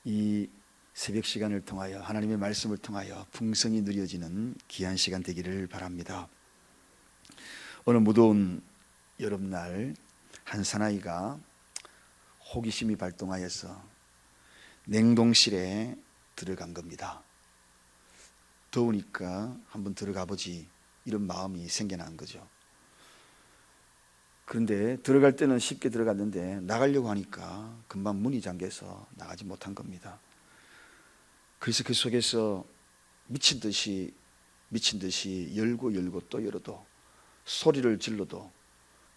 이 새벽 시간을 통하여 하나님의 말씀을 통하여 풍성히 누려지는 귀한 시간 되기를 바랍니다. 어느 무더운 여름날 한 사나이가 호기심이 발동하여서 냉동실에 들어간 겁니다. 더우니까 한번 들어가 보지, 이런 마음이 생겨난 거죠. 그런데 들어갈 때는 쉽게 들어갔는데 나가려고 하니까 금방 문이 잠겨서 나가지 못한 겁니다. 그래서 그 속에서 미친 듯이 열고 또 열어도, 소리를 질러도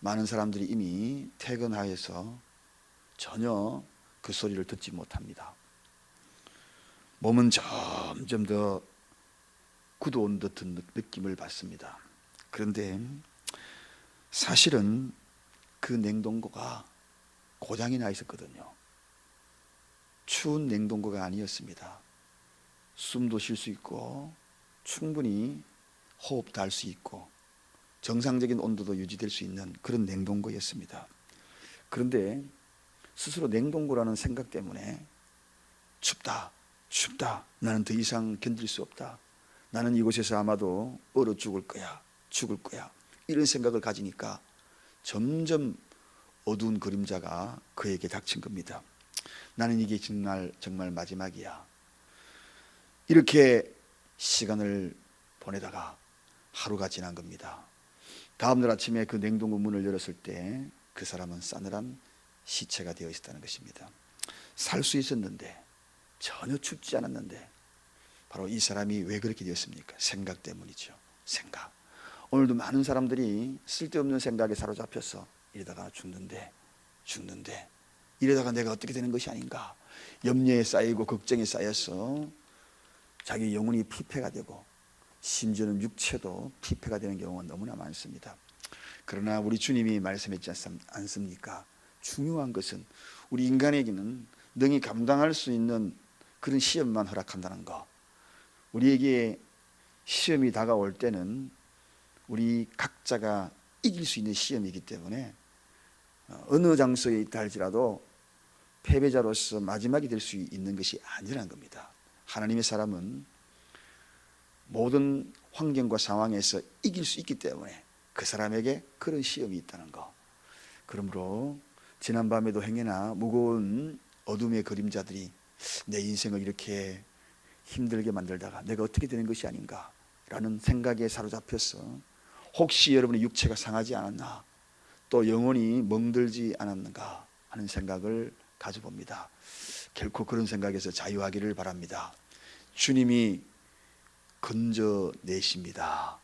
많은 사람들이 이미 퇴근하여서 전혀 그 소리를 듣지 못합니다. 몸은 점점 더 굳어온 듯한 느낌을 받습니다. 그런데 사실은 그 냉동고가 고장이 나 있었거든요. 추운 냉동고가 아니었습니다. 숨도 쉴 수 있고 충분히 호흡도 할 수 있고 정상적인 온도도 유지될 수 있는 그런 냉동고였습니다. 그런데 스스로 냉동고라는 생각 때문에 춥다, 나는 더 이상 견딜 수 없다, 나는 이곳에서 아마도 얼어 죽을 거야, 이런 생각을 가지니까 점점 어두운 그림자가 그에게 닥친 겁니다. 나는 이게 정말 마지막이야. 이렇게 시간을 보내다가 하루가 지난 겁니다. 다음날 아침에 그 냉동고 문을 열었을 때 그 사람은 싸늘한 시체가 되어 있었다는 것입니다. 살 수 있었는데, 전혀 춥지 않았는데, 바로 이 사람이 왜 그렇게 되었습니까? 생각 때문이죠. 생각. 오늘도 많은 사람들이 쓸데없는 생각에 사로잡혀서 이러다가 죽는데 이러다가 내가 어떻게 되는 것이 아닌가, 염려에 쌓이고 걱정에 쌓여서 자기 영혼이 피폐가 되고 심지어는 육체도 피폐가 되는 경우가 너무나 많습니다. 그러나 우리 주님이 말씀했지 않습니까? 중요한 것은 우리 인간에게는 능히 감당할 수 있는 그런 시험만 허락한다는 것. 우리에게 시험이 다가올 때는 우리 각자가 이길 수 있는 시험이기 때문에 어느 장소에 있다 할지라도 패배자로서 마지막이 될 수 있는 것이 아니라는 겁니다. 하나님의 사람은 모든 환경과 상황에서 이길 수 있기 때문에 그 사람에게 그런 시험이 있다는 것. 그러므로 지난밤에도 행여나 무거운 어둠의 그림자들이 내 인생을 이렇게 힘들게 만들다가 내가 어떻게 되는 것이 아닌가 라는 생각에 사로잡혀서 혹시 여러분의 육체가 상하지 않았나, 또 영혼이 멍들지 않았는가 하는 생각을 가져봅니다. 결코 그런 생각에서 자유하기를 바랍니다. 주님이 건져내십니다.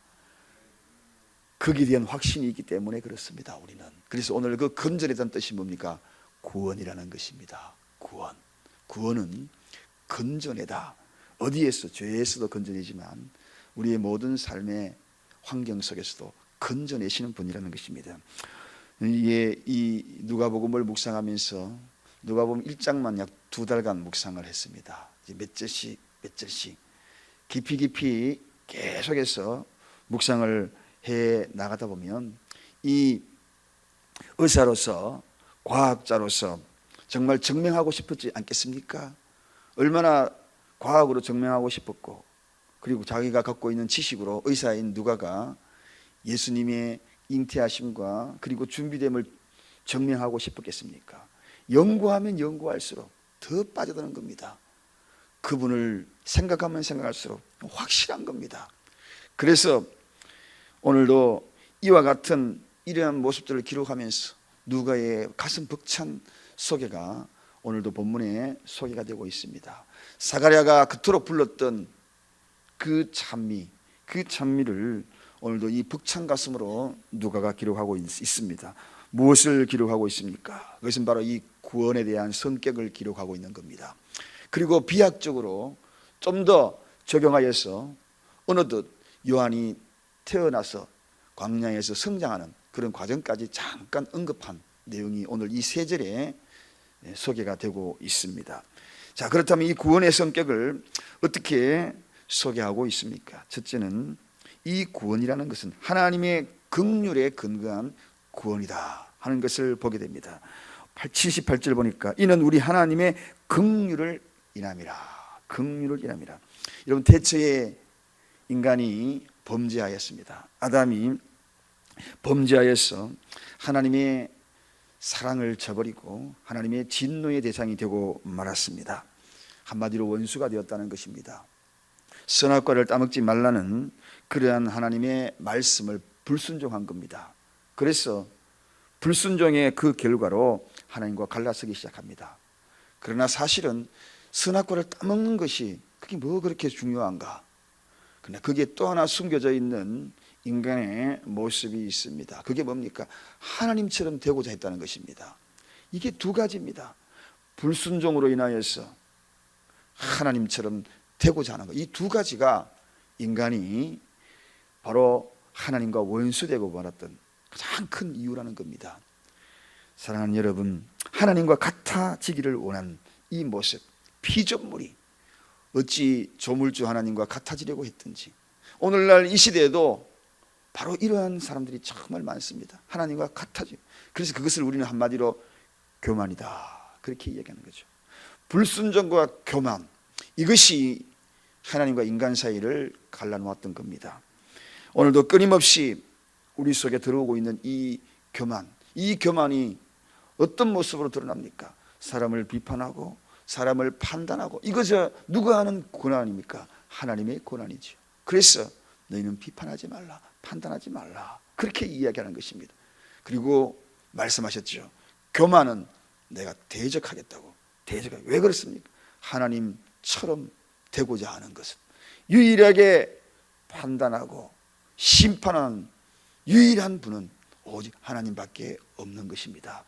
거기에 대한 확신이 있기 때문에 그렇습니다. 우리는. 그래서 오늘 그 건져내다는 뜻이 뭡니까? 구원이라는 것입니다. 구원은 건져내다. 어디에서? 죄에서도 건져내지만 우리의 모든 삶의 환경 속에서도 건져내시는 분이라는 것입니다. 이 누가복음을 묵상하면서 누가복음 1장만 약 2달간 묵상을 했습니다. 몇 절씩 깊이 계속해서 묵상을 해 나가다 보면 이 의사로서, 과학자로서 정말 증명하고 싶었지 않겠습니까? 얼마나 과학으로 증명하고 싶었고, 그리고 자기가 갖고 있는 지식으로 의사인 누가가 예수님의 잉태하심과 그리고 준비됨을 증명하고 싶었겠습니까? 연구하면 연구할수록 더 빠져드는 겁니다. 그분을 생각하면 생각할수록 확실한 겁니다. 그래서 오늘도 이와 같은 이러한 모습들을 기록하면서 누가의 가슴 벅찬 소개가 오늘도 본문에 소개가 되고 있습니다. 사가랴가 그토록 불렀던 그 찬미를 오늘도 이 벅찬 가슴으로 누가가 기록하고 있습니다. 무엇을 기록하고 있습니까? 그것은 바로 이 구원에 대한 성격을 기록하고 있는 겁니다. 그리고 비약적으로 좀 더 적용하여서 어느덧 요한이 태어나서 광야에서 성장하는 그런 과정까지 잠깐 언급한 내용이 오늘 이 3절에 소개가 되고 있습니다. 자, 그렇다면 이 구원의 성격을 어떻게 소개하고 있습니까? 첫째는 이 구원이라는 것은 하나님의 긍휼에 근거한 구원이다 하는 것을 보게 됩니다. 78절 보니까 이는 우리 하나님의 긍휼을 인함이라. 긍휼을 인함이라. 여러분, 태초에 인간이 범죄하였습니다. 아담이 범죄하여서 하나님의 사랑을 저버리고 하나님의 진노의 대상이 되고 말았습니다. 한마디로 원수가 되었다는 것입니다. 선악과를 따먹지 말라는 그러한 하나님의 말씀을 불순종한 겁니다. 그래서 불순종의 그 결과로 하나님과 갈라서기 시작합니다. 그러나 사실은 선악과를 따먹는 것이 그게 뭐 그렇게 중요한가? 그러나 거기에 또 하나 숨겨져 있는 인간의 모습이 있습니다. 그게 뭡니까? 하나님처럼 되고자 했다는 것입니다. 이게 두 가지입니다. 불순종으로 인하여서 하나님처럼 되고자 하는 것. 이 두 가지가 인간이 바로 하나님과 원수되고 말았던 가장 큰 이유라는 겁니다. 사랑하는 여러분, 하나님과 같아지기를 원한 이 모습, 피조물이 어찌 조물주 하나님과 같아지려고 했든지, 오늘날 이 시대에도 바로 이러한 사람들이 정말 많습니다. 하나님과 같아지. 그래서 그것을 우리는 한마디로 교만이다, 그렇게 이야기하는 거죠. 불순종과 교만, 이것이 하나님과 인간 사이를 갈라놓았던 겁니다. 오늘도 끊임없이 우리 속에 들어오고 있는 이 교만, 이 교만이 어떤 모습으로 드러납니까? 사람을 비판하고 사람을 판단하고, 이것은 누가 하는 고난입니까? 하나님의 고난이죠. 그래서 너희는 비판하지 말라, 판단하지 말라, 그렇게 이야기하는 것입니다. 그리고 말씀하셨죠. 교만은 내가 대적하겠다고. 왜 그렇습니까? 하나님처럼 되고자 하는 것은 유일하게 판단하고 심판하는 유일한 분은 오직 하나님밖에 없는 것입니다.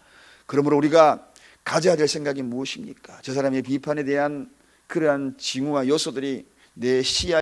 그러므로 우리가 가져야 될 생각이 무엇입니까? 저 사람의 비판에 대한 그러한 징후와 요소들이 내 시야에